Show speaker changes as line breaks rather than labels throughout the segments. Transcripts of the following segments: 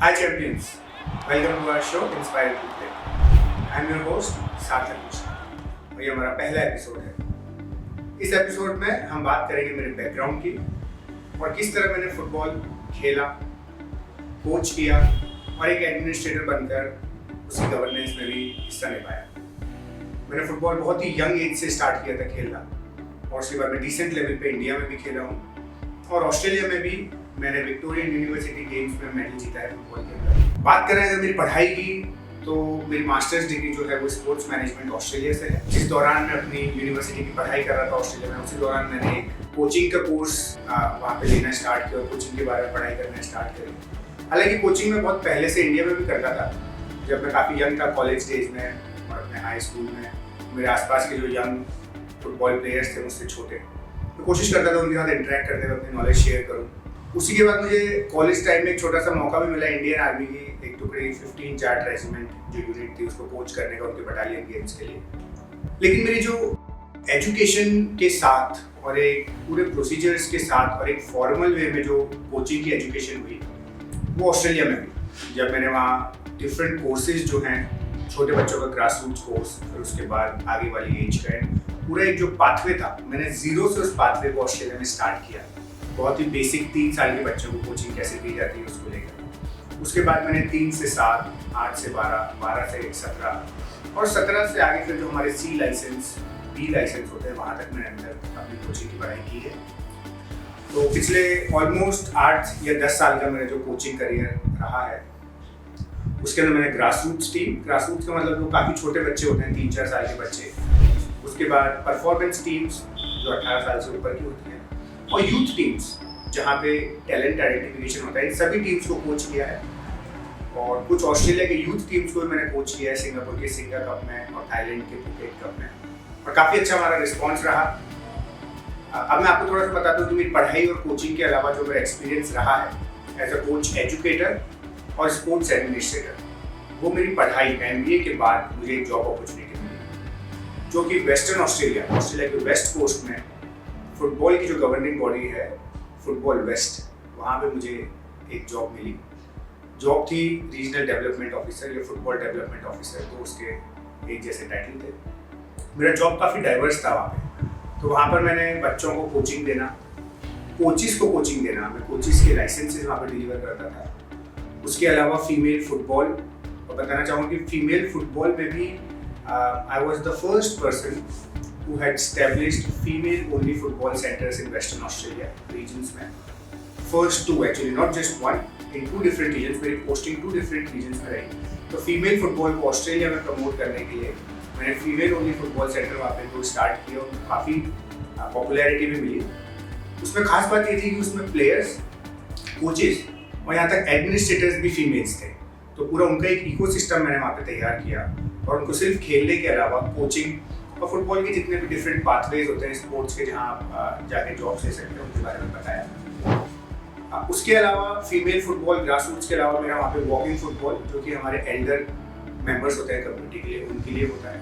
Hi champions, welcome to our show Inspire to Play. I'm your host सार्थक मिश्रा और ये हमारा पहला एपिसोड है। इस एपिसोड में हम बात करेंगे मेरे बैकग्राउंड की और किस तरह मैंने फुटबॉल खेला, कोच किया और एक एडमिनिस्ट्रेटर बनकर उसकी गवर्नेंस में भी हिस्सा निभाया। मैंने फुटबॉल बहुत ही यंग एज से स्टार्ट किया था खेलना और उसके बाद मैं डिसेंट लेवल पे इंडिया में भी खेला हूँ और ऑस्ट्रेलिया में भी मैंने विक्टोरियन यूनिवर्सिटी गेम्स में मेडल जीता है फुटबॉल के अंदर। बात करें अगर मेरी पढ़ाई की तो मेरी मास्टर्स डिग्री जो है वो स्पोर्ट्स मैनेजमेंट ऑस्ट्रेलिया से है। जिस दौरान मैं अपनी यूनिवर्सिटी की पढ़ाई कर रहा था ऑस्ट्रेलिया में, उसी दौरान मैंने एक कोचिंग का कोर्स वहाँ पे लेना स्टार्ट किया और कोचिंग के बारे में पढ़ाई करना स्टार्ट करी। हालांकि कोचिंग में बहुत पहले से इंडिया में भी करता था। जब मैं काफ़ी यंग था कॉलेज डेज में और अपने हाई स्कूल में, मेरे आसपास के जो यंग फुटबॉल प्लेयर्स थे मुझसे छोटे, तो कोशिश करता था उनके साथ इंटरेक्ट करने में अपनी नॉलेज शेयर करूँ। उसी के बाद मुझे कॉलेज टाइम में एक छोटा सा मौका भी मिला इंडियन आर्मी की एक टुकड़ी 15 जाट रेजिमेंट जो यूनिट थी उसको कोच करने का उनके बटालियन गेम्स के लिए। लेकिन मेरी जो एजुकेशन के साथ और एक पूरे प्रोसीजर्स के साथ और एक फॉर्मल वे में जो कोचिंग की एजुकेशन हुई वो ऑस्ट्रेलिया में हुई। जब मैंने वहाँ डिफरेंट कोर्सेज जो हैं, छोटे बच्चों का ग्रास रूट्स कोर्स, फिर उसके बाद आगे वाली एज का पूरा एक जो पाथवे था, मैंने जीरो से उस पाथवे को ऑस्ट्रेलिया में स्टार्ट किया। बहुत ही बेसिक 3 साल के बच्चों को कोचिंग कैसे दी जाती है उसको लेकर। उसके बाद मैंने 3 से 7, 8 से 12, 12 से 17 और 17 से आगे फिर जो हमारे C लाइसेंस, B लाइसेंस होते हैं वहाँ तक मैंने अंदर अपनी कोचिंग की पढ़ाई की है। तो पिछले ऑलमोस्ट 8 या 10 साल का मेरा जो कोचिंग करियर रहा है उसके अंदर मैंने ग्रास रूट्स का मतलब वो काफ़ी छोटे बच्चे होते हैं, 3-4 साल के बच्चे। उसके बाद परफॉर्मेंस टीम्स जो 18 साल से ऊपर की होती हैं और यूथ टीम्स जहाँ पे टैलेंट आइडेंटिफिकेशन होता है, इन सभी टीम्स को कोच किया है। और कुछ ऑस्ट्रेलिया के यूथ टीम्स को भी मैंने कोच किया है, सिंगापुर के सिंगा कप में और थाईलैंड के फुकेट कप में, और काफ़ी अच्छा हमारा रिस्पॉन्स रहा। अब मैं आपको थोड़ा सा बताता हूँ कि मेरी पढ़ाई और कोचिंग के अलावा जो मेरा एक्सपीरियंस रहा है एज अ कोच, एजुकेटर और स्पोर्ट्स एडमिनिस्ट्रेटर, वो मेरी पढ़ाई MBA के बाद मुझे एक जॉब अपॉर्चुनिटी मिली जो कि वेस्टर्न ऑस्ट्रेलिया के वेस्ट कोस्ट में फुटबॉल की जो गवर्निंग बॉडी है फुटबॉल वेस्ट, वहाँ पे मुझे एक जॉब मिली। जॉब थी रीजनल डेवलपमेंट ऑफिसर या फुटबॉल डेवलपमेंट ऑफिसर, तो उसके एक जैसे टाइटल थे। मेरा जॉब काफ़ी डाइवर्स था वहाँ पे। तो वहाँ पर मैंने बच्चों को कोचिंग देना, कोचिज़ को कोचिंग देना, मैं कोचिज़ के लाइसेंसेज वहाँ पर डिलीवर करता था। उसके अलावा फीमेल फुटबॉल, और बताना चाहूँगा कि फीमेल फुटबॉल में भी I was the first person who had established female-only football centers in Western Australia regions में। First 2 actually, not just one, in 2 different regions। मेरी posting 2 different regions में रही। तो फीमेल फुटबॉल को ऑस्ट्रेलिया में promote करने के लिए मैंने फीमेल-only फुटबॉल सेंटर वहाँ पे तो स्टार्ट किया और काफ़ी पॉपुलैरिटी भी मिली। उसमें खास बात ये थी कि उसमें प्लेयर्स, कोचेस और यहाँ तक एडमिनिस्ट्रेटर्स भी फीमेल्स थे। तो पूरा उनका एक इकोसिस्टम मैंने वहाँ पे तैयार किया और उनको सिर्फ खेलने के अलावा कोचिंग और फुटबॉल के जितने भी डिफरेंट पाथवेज होते हैं स्पोर्ट्स के, जहाँ आप जाके जॉब ले सकते हैं, उनके बारे में बताया। उसके अलावा फीमेल फुटबॉल ग्रास रूट्स के अलावा मेरा वहाँ पे वॉकिंग फुटबॉल जो कि हमारे एल्डर मेंबर्स होते हैं कम्युनिटी के लिए, उनके लिए होता है।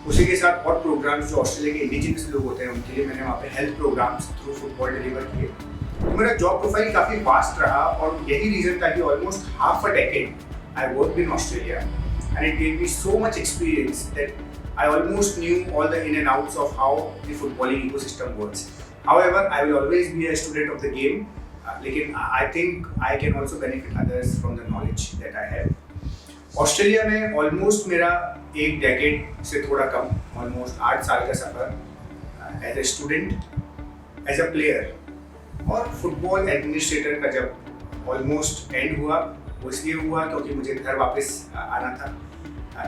उसी के साथ और प्रोग्राम्स जो ऑस्ट्रेलिया के इंडिजिनस लोग होते हैं उनके लिए मैंने वहाँ पे health programmes through football deliver किए। तो मेरा जॉब प्रोफाइल काफ़ी वास्ट रहा और यही रीज़न था कि almost half a decade I work in Australia and it gave me so much experience that I almost knew all the in and outs of how the footballing ecosystem works. However, I will always be a student of the game. लेकिन I think I can also benefit others from the knowledge that I have. Australia में almost मेरा 1 decade से थोड़ा कम, almost 8 साल का सफ़र as a student, as a player और football administrator का जब ऑलमोस्ट एंड हुआ, वो इसलिए हुआ क्योंकि मुझे घर वापस आना था।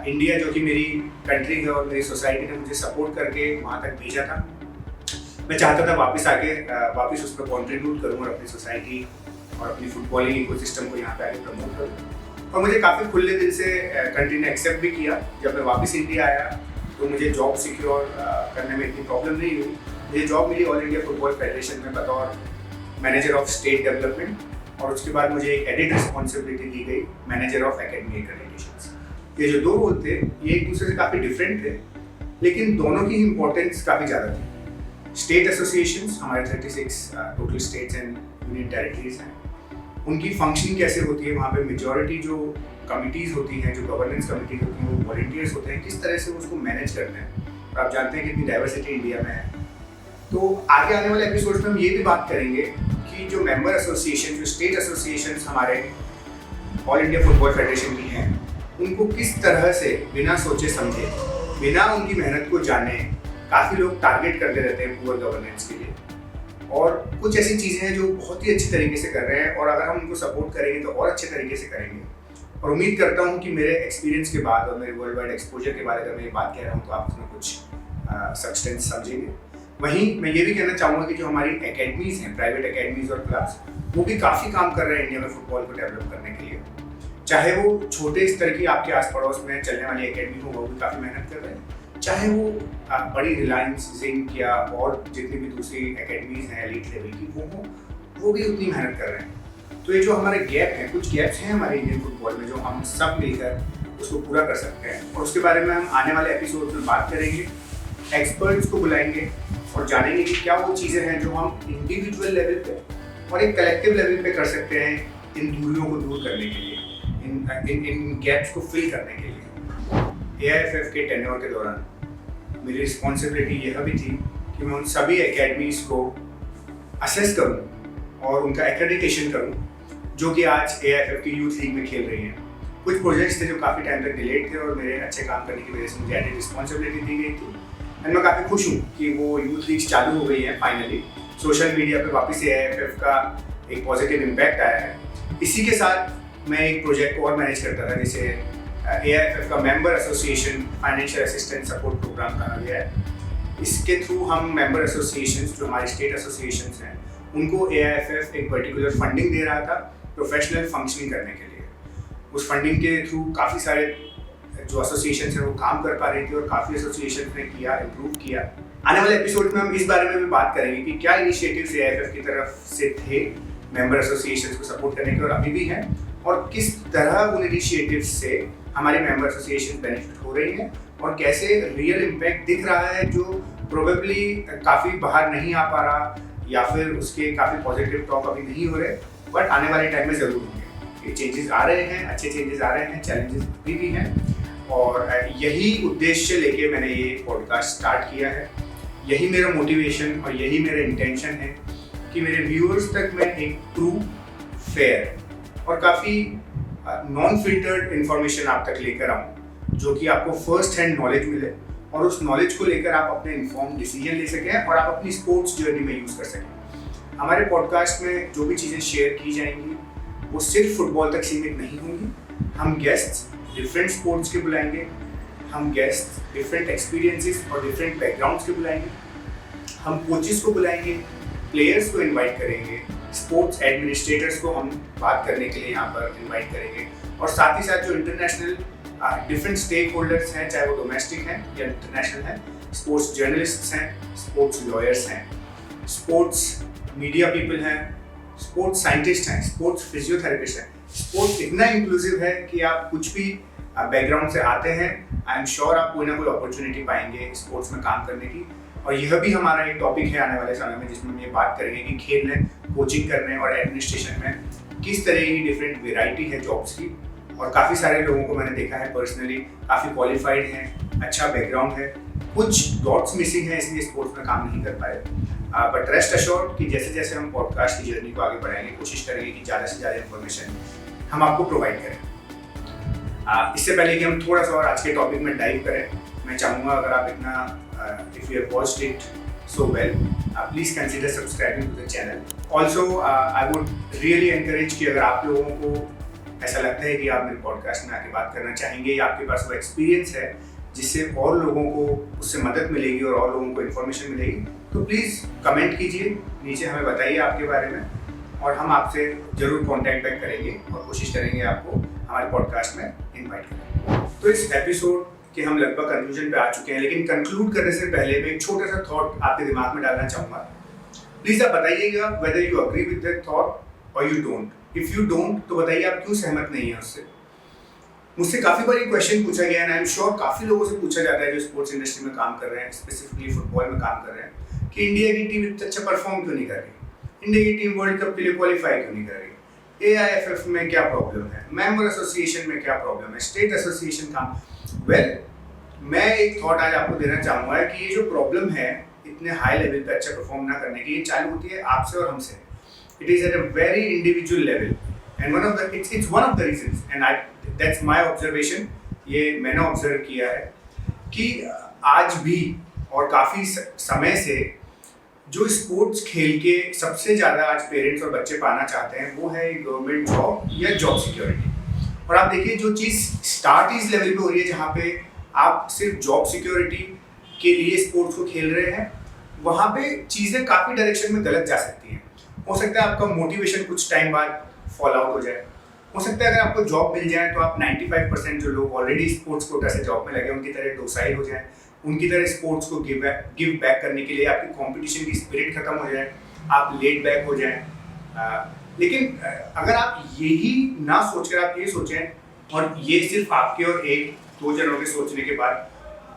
इंडिया जो कि मेरी कंट्री है और मेरी सोसाइटी ने मुझे सपोर्ट करके वहाँ तक भेजा था। मैं चाहता था वापस उस पर कॉन्ट्रीब्यूट करूँ और अपनी सोसाइटी और अपनी फुटबॉलिंग इकोसिस्टम को यहाँ पे आगे प्रमोट करूँ। और मुझे काफ़ी खुले दिल से कंट्री ने एक्सेप्ट भी किया। जब मैं वापस इंडिया आया तो मुझे जॉब सिक्योर करने में इतनी प्रॉब्लम नहीं हुई। मुझे जॉब मिली ऑल इंडिया फुटबॉल फेडरेशन में बतौर मैनेजर ऑफ स्टेट डेवलपमेंट और उसके बाद मुझे एक एडिड रिस्पॉन्सिबिलिटी दी गई, मैनेजर ऑफ एकेडमी एक्रेडिटेशंस। ये जो 2 रोल थे ये एक दूसरे से काफ़ी डिफरेंट थे, लेकिन दोनों की इम्पोर्टेंस काफ़ी ज़्यादा थी। स्टेट एसोसिएशंस, हमारे 36 total states and union territories हैं, उनकी फंक्शनिंग कैसे होती है, वहाँ पे मेजॉरिटी जो कमिटीज़ होती हैं, जो गवर्नेंस कमिटीज़ होती हैं, वो वॉलंटियर्स होते हैं, किस तरह से उसको मैनेज करते हैं। और आप जानते हैं कितनी डाइवर्सिटी इंडिया में है। तो आगे आने वाले एपिसोड्स में हम ये भी बात करेंगे कि जो मेंबर एसोसिएशन, जो स्टेट एसोसिएशंस हमारे ऑल इंडिया फुटबॉल फेडरेशन की हैं, उनको किस तरह से बिना सोचे समझे, बिना उनकी मेहनत को जाने, काफ़ी लोग टारगेट करते रहते हैं पुअर गवर्नेंस के लिए। और कुछ ऐसी चीज़ें हैं जो बहुत ही अच्छी तरीके से कर रहे हैं, और अगर हम उनको सपोर्ट करेंगे तो और अच्छे तरीके से करेंगे। और उम्मीद करता हूँ कि मेरे एक्सपीरियंस के बाद और मेरे वर्ल्ड वाइड एक्सपोजर के बाद अगर मैं ये बात कह रहा हूँ तो आप उसमें कुछ सब्सटेंस समझेंगे। वहीं मैं ये भी कहना चाहूँगा कि जो हमारी एकेडमीज़ हैं, प्राइवेट एकेडमीज़ और क्लब्स, वो भी काफ़ी काम कर रहे हैं इंडिया में फुटबॉल को डेवलप करने के लिए। चाहे वो छोटे स्तर की आपके आस पड़ोस में चलने वाली एकेडमी हो, वो भी काफ़ी मेहनत कर रहे हैं, चाहे वो बड़ी रिलायंस, जिंक या और जितनी भी दूसरी एकेडमीज़ हैं एलीट लेवल की, वो भी उतनी मेहनत कर रहे हैं। तो ये जो हमारे गैप हैं, कुछ गैप्स हैं हमारे इंडियन फुटबॉल में, जो हम सब मिलकर उसको पूरा कर सकते हैं, और उसके बारे में हम आने वाले एपिसोड में बात करेंगे। एक्सपर्ट्स को बुलाएंगे और जानेंगे कि क्या वो चीज़ें हैं जो हम इंडिविजुअल लेवल पे और एक कलेक्टिव लेवल पे कर सकते हैं इन दूरियों को दूर करने के लिए, इन गैप्स को फिल करने के लिए। AIFF के टेन्योर के दौरान मेरी रिस्पॉन्सिबिलिटी यह भी थी कि मैं उन सभी एकेडमीज़ को असेस करूं और उनका एक्रेडिटेशन करूं, जो कि आज AIFF की यूथ लीग में खेल रही हैं। कुछ प्रोजेक्ट्स थे जो काफ़ी टाइम तक डिलेड थे, और मेरे अच्छे काम करने की वजह से मुझे एडिड रिस्पॉन्सिबिलिटी दी गई थी। एंड मैं काफ़ी खुश हूँ कि वो यूथ लीग्स चालू हो गई हैं फाइनली। सोशल मीडिया पे वापस से AIFF का एक पॉजिटिव इम्पैक्ट आया है। इसी के साथ मैं एक प्रोजेक्ट को और मैनेज करता था, जिसे AIFF का member association financial assistance support programme कहा गया है। इसके थ्रू हम मेंबर एसोसिएशंस, जो हमारे स्टेट एसोसिएशंस हैं, उनको AIFF एक पर्टिकुलर फंडिंग दे रहा था प्रोफेशनल फंक्शनिंग करने के लिए। उस फंडिंग के थ्रू काफ़ी सारे जो एसोसिएशंस हैं वो काम कर पा रही थी, और काफ़ी एसोसिएशंस ने किया, इम्प्रूव किया। आने वाले एपिसोड में हम इस बारे में भी बात करेंगे कि क्या इनिशिएटिव्स AIFF की तरफ से थे मेंबर एसोसिएशंस को सपोर्ट करने के, और अभी भी हैं, और किस तरह उन इनिशिएटिव्स से हमारी मेंबर एसोसिएशन बेनिफिट हो रही हैं, और कैसे रियल इम्पैक्ट दिख रहा है जो प्रोबेबली काफ़ी बाहर नहीं आ पा रहा, या फिर उसके काफ़ी पॉजिटिव टॉक अभी नहीं हो रहे, बट आने वाले टाइम में ज़रूर होंगे। ये चेंजेस आ रहे हैं, अच्छे चेंजेस आ रहे हैं, चैलेंजेस भी हैं, और यही उद्देश्य लेके मैंने ये पॉडकास्ट स्टार्ट किया है। यही मेरा मोटिवेशन और यही मेरा इंटेंशन है कि मेरे व्यूअर्स तक मैं एक ट्रू, फेयर और काफ़ी नॉन फिल्टर्ड इंफॉर्मेशन आप तक लेकर आऊँ, जो कि आपको फर्स्ट हैंड नॉलेज मिले, और उस नॉलेज को लेकर आप अपने इन्फॉर्म डिसीजन ले सकें और आप अपनी स्पोर्ट्स जर्नी में यूज़ कर सकें। हमारे पॉडकास्ट में जो भी चीज़ें शेयर की जाएंगी वो सिर्फ फुटबॉल तक सीमित नहीं होंगी। हम गेस्ट्स डिफरेंट स्पोर्ट्स के बुलाएंगे, हम गेस्ट डिफरेंट एक्सपीरियंसेस और डिफरेंट बैकग्राउंड्स के बुलाएंगे, हम कोचेस को बुलाएंगे, प्लेयर्स को इनवाइट करेंगे, स्पोर्ट्स एडमिनिस्ट्रेटर्स को हम बात करने के लिए यहाँ पर इनवाइट करेंगे, और साथ ही साथ जो इंटरनेशनल डिफरेंट स्टेक होल्डर्स हैं, चाहे वो डोमेस्टिक हैं या इंटरनेशनल हैं, स्पोर्ट्स जर्नलिस्ट्स हैं, स्पोर्ट्स लॉयर्स हैं, स्पोर्ट्स मीडिया पीपल हैं, स्पोर्ट्स साइंटिस्ट हैं, स्पोर्ट्स फिजियोथेरेपिस्ट हैं। स्पोर्ट्स इतना इंक्लूसिव है कि आप कुछ भी बैकग्राउंड से आते हैं, आई एम श्योर आप कोई ना कोई अपॉर्चुनिटी पाएंगे स्पोर्ट्स में काम करने की। और यह भी हमारा एक टॉपिक है आने वाले समय में, जिसमें हम ये बात करेंगे कि खेलने, कोचिंग करने और एडमिनिस्ट्रेशन में किस तरह की डिफरेंट वेराइटी है जॉब्स की। और काफ़ी सारे लोगों को मैंने देखा है पर्सनली, काफ़ी क्वालिफाइड हैं, अच्छा बैकग्राउंड है, कुछ डॉट्स मिसिंग है, इसलिए स्पोर्ट्स में काम नहीं कर पाए। बट रेस्ट अश्योर्ड कि जैसे जैसे हम पॉडकास्ट की जर्नी को आगे बढ़ाएंगे, कोशिश करेंगे कि ज़्यादा से ज़्यादा इन्फॉर्मेशन हम आपको प्रोवाइड करें। इससे पहले कि हम थोड़ा सा और आज के टॉपिक में डाइव करें, मैं चाहूँगा अगर आप इतना if you have watched it so well, please consider subscribing to the channel. Also I would really encourage कि अगर आप लोगों को ऐसा लगता है कि आप मेरे पॉडकास्ट में आके बात करना चाहेंगे, या आपके पास वो एक्सपीरियंस है जिससे और लोगों को उससे मदद मिलेगी और लोगों को इन्फॉर्मेशन मिलेगी, तो प्लीज़ कमेंट कीजिए, नीचे हमें बताइए आपके बारे में, और हम आपसे ज़रूर कॉन्टैक्ट बैक करेंगे और कोशिश करेंगे आपको हमारे पॉडकास्ट में इनवाइट करें। तो इस एपिसोड के हम लगभग कंक्लूजन पे आ चुके हैं, लेकिन कंक्लूड करने से पहले मैं एक छोटा सा थॉट आपके दिमाग में डालना चाहूँगा। प्लीज़ आप बताइएगा whether you agree with that thought और you don't. If you don't तो बताइए आप क्यों सहमत नहीं है उससे। मुझसे काफ़ी बार ये क्वेश्चन पूछा गया है, आई एम श्योर काफ़ी लोगों से पूछा जाता है जो स्पोर्ट्स इंडस्ट्री में काम कर रहे हैं, स्पेसिफिकली फुटबॉल में काम कर रहे हैं, कि इंडिया की टीम इतना अच्छा परफॉर्म क्यों नहीं कर रही, इंडिया की टीम वर्ल्ड कप के लिए क्वालिफाई क्यों नहीं कर रही, AIFF में क्या प्रॉब्लम है, मेंबर एसोसिएशन में क्या प्रॉब्लम है, स्टेट एसोसिएशन का। वेल, मैं एक थॉट आज आपको देना चाहूँगा कि ये जो प्रॉब्लम है इतने हाई लेवल पे अच्छा परफॉर्म ना करने की, ये चालू होती है आपसे और हमसे। It is at a very individual level and it's one of the reasons and that's my observation. ये मैंने ऑब्जर्व किया है कि आज भी और काफ़ी समय से जो स्पोर्ट्स खेल के सबसे ज़्यादा आज पेरेंट्स और बच्चे पाना चाहते हैं वो है गवर्नमेंट जॉब या जॉब सिक्योरिटी। और आप देखिए जो चीज़ स्टार्ट इस लेवल पे हो रही है जहाँ पे आप सिर्फ जॉब सिक्योरिटी के लिए स्पोर्ट्स को खेल रहे हैं, वहाँ पे चीज़ें काफ़ी डायरेक्शन में गलत जा सकती हैं। हो सकता है आपका मोटिवेशन कुछ टाइम बाद फॉल आउट हो जाए। हो सकता है अगर आपको जॉब मिल जाए तो आप 95% जो लोग ऑलरेडी स्पोर्ट्स कोटा से जॉब में लगे उनकी तरह डोसाइल हो जाए, उनकी तरह स्पोर्ट्स को गिव बैक करने के लिए आपकी कंपटीशन की स्पिरिट खत्म हो जाए, आप लेट बैक हो जाएं। लेकिन अगर आप यही ना सोचकर आप ये सोचें और ये सिर्फ आपके और एक दो जनों के सोचने के बाद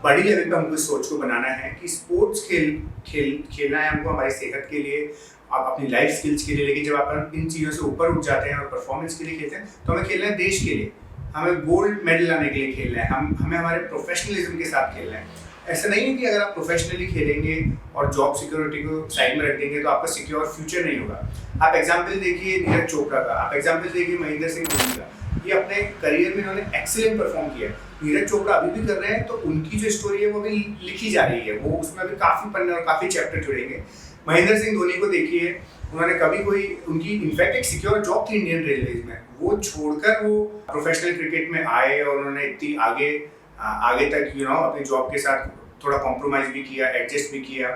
बड़ी लेवल पे हमको इस सोच को बनाना है कि स्पोर्ट्स खेलना है हमको हमारी सेहत के लिए, आप अपनी लाइफ स्किल्स के लिए। लेकिन जब आप इन चीज़ों से ऊपर उठ जाते हैं और परफॉर्मेंस के लिए खेलते हैं तो हमें खेलना है देश के लिए, हमें गोल्ड मेडल लाने के लिए खेलना है, हमें हमारे प्रोफेशनलिज्म के साथ खेलना है। ऐसा नहीं है कि अगर आप प्रोफेशनली खेलेंगे और जॉब सिक्योरिटी को साइड में रख देंगे तो आपका सिक्योर फ्यूचर नहीं होगा। आप एग्जाम्पल देखिए नीरज चोपड़ा का, आप एग्जाम्पल देखिए महेंद्र सिंह धोनी का। ये अपने करियर में इन्होंने एक्सीलेंट परफॉर्म किया है। नीरज चोपड़ा अभी भी कर रहे हैं तो उनकी जो स्टोरी है वो अभी लिखी जा रही है, वो उसमें अभी काफ़ी पन्ने और काफ़ी चैप्टर जुड़ेंगे। महेंद्र सिंह धोनी को देखिए, उन्होंने कभी कोई उनकी इनफैक्ट एक सिक्योर जॉब थी इंडियन रेलवेज में, वो छोड़कर वो प्रोफेशनल क्रिकेट में आए और उन्होंने इतनी आगे तक अपनी जॉब के साथ थोड़ा कॉम्प्रोमाइज़ भी किया, एडजस्ट भी किया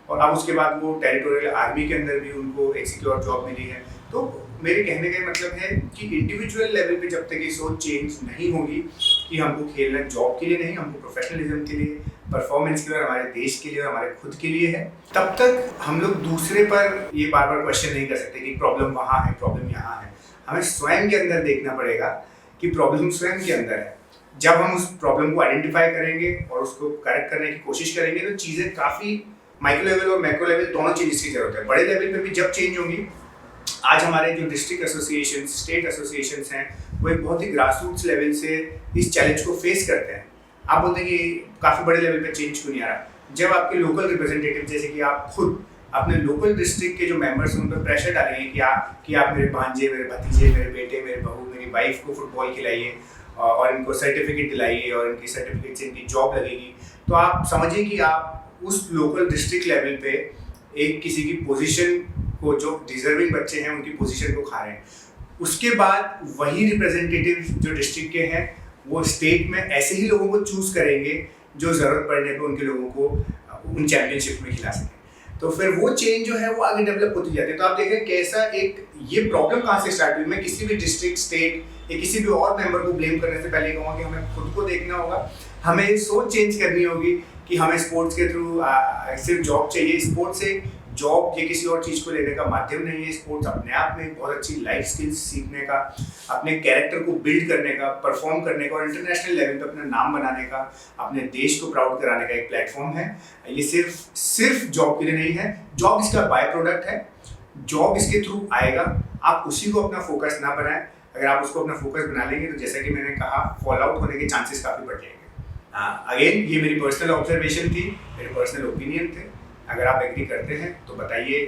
और अब उसके बाद वो टेरिटोरियल आर्मी के अंदर भी उनको एक सिक्योर जॉब मिली है। तो मेरे कहने का मतलब है कि इंडिविजुअल लेवल पे जब तक ये सोच चेंज नहीं होगी कि हमको खेलना जॉब के लिए नहीं, हमको प्रोफेशनलिज्म के लिए, परफॉर्मेंस के लिए और हमारे देश के लिए और हमारे खुद के लिए है, तब तक हम लोग दूसरे पर ये बार बार क्वेश्चन नहीं कर सकते कि प्रॉब्लम वहाँ है, प्रॉब्लम यहाँ है। हमें स्वयं के अंदर देखना पड़ेगा कि प्रॉब्लम स्वयं के अंदर है। जब हम उस प्रॉब्लम को आइडेंटिफाई करेंगे और उसको करेक्ट करने की कोशिश करेंगे तो चीज़ें काफ़ी माइक्रो लेवल और मैक्रो लेवल दोनों चेंजेस की जरूरत है। बड़े लेवल पे भी जब चेंज होंगी, आज हमारे जो डिस्ट्रिक्ट एसोसिएशन, स्टेट एसोसिएशंस हैं, वो एक बहुत ही ग्रास रूट्स लेवल से इस चैलेंज को फेस करते हैं। आप बोलते हैं कि काफ़ी बड़े लेवल पे चेंज क्यों नहीं आ रहा? जब आपके लोकल रिप्रेजेंटेटिव जैसे कि आप खुद अपने लोकल डिस्ट्रिक्ट के जो मेंबर्स हैं उन पर प्रेशर डालेंगे कि आप मेरे भांजे, मेरे भतीजे, मेरे बेटे, मेरे बहू, मेरी वाइफ को फुटबॉल खिलाइए और इनको सर्टिफिकेट दिलाइए और इनकी सर्टिफिकेट से इनकी जॉब लगेगी, तो आप समझिए कि आप उस लोकल डिस्ट्रिक्ट लेवल पे एक किसी की पोजीशन को, जो डिजर्विंग बच्चे हैं उनकी पोजीशन को खा रहे हैं। उसके बाद वही रिप्रेजेंटेटिव जो डिस्ट्रिक्ट के हैं वो स्टेट में ऐसे ही लोगों को चूज करेंगे जो ज़रूरत पड़ने पर उनके लोगों को उन चैंपियनशिप में खिला सकें। तो फिर वो चेंज जो है वो आगे डेवलप होती जाती है। तो आप देखें कैसा एक ये प्रॉब्लम कहाँ से स्टार्ट हुई। मैं किसी भी डिस्ट्रिक्ट, स्टेट या किसी भी और मेंबर को ब्लेम करने से पहले कहूँगा कि हमें खुद को देखना होगा, हमें सोच चेंज करनी होगी कि हमें स्पोर्ट्स के थ्रू सिर्फ जॉब चाहिए। स्पोर्ट्स से जॉब या किसी और चीज़ को लेने का माध्यम नहीं है। स्पोर्ट्स अपने आप में बहुत अच्छी लाइफ स्किल्स सीखने का, अपने कैरेक्टर को बिल्ड करने का, परफॉर्म करने का और इंटरनेशनल लेवल पे अपना नाम बनाने का, अपने देश को प्राउड कराने का एक प्लेटफॉर्म है। ये सिर्फ जॉब के लिए नहीं है। जॉब इसका बाय प्रोडक्ट है, जॉब इसके थ्रू आएगा। आप उसी को अपना फोकस ना बनाएं। अगर आप उसको अपना फोकस बना लेंगे तो जैसा कि मैंने कहा, फॉल आउट होने के चांसेस काफ़ी बढ़ जाएंगे। अगेन ये मेरी पर्सनल ऑब्जर्वेशन थी, मेरे पर्सनल ओपिनियन थे। अगर आप एग्री करते हैं तो बताइए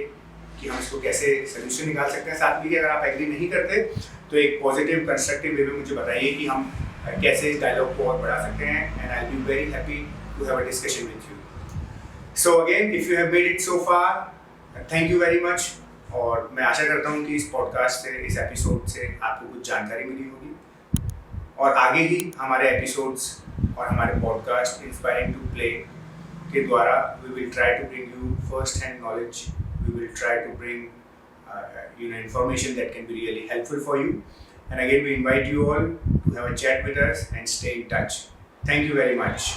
कि हम इसको कैसे सोल्यूशन निकाल सकते हैं। साथ में अगर आप एग्री नहीं करते तो एक पॉजिटिव कंस्ट्रक्टिव वे में मुझे बताइए कि हम कैसे इस डायलॉग को और बढ़ा सकते हैं। And I will be very happy to have a discussion with you. So again, if you have made it so far, thank you very much. और मैं आशा करता हूँ कि इस पॉडकास्ट से, इस एपिसोड से आपको कुछ जानकारी मिली होगी और आगे ही हमारे एपिसोड्स और हमारे पॉडकास्ट इंस्पायरिंग टू प्ले के द्वारा we will try to bring you first-hand knowledge. We will try to bring information that can be really helpful for you. And again, we invite you all to have a chat with us and stay in touch. Thank you very much.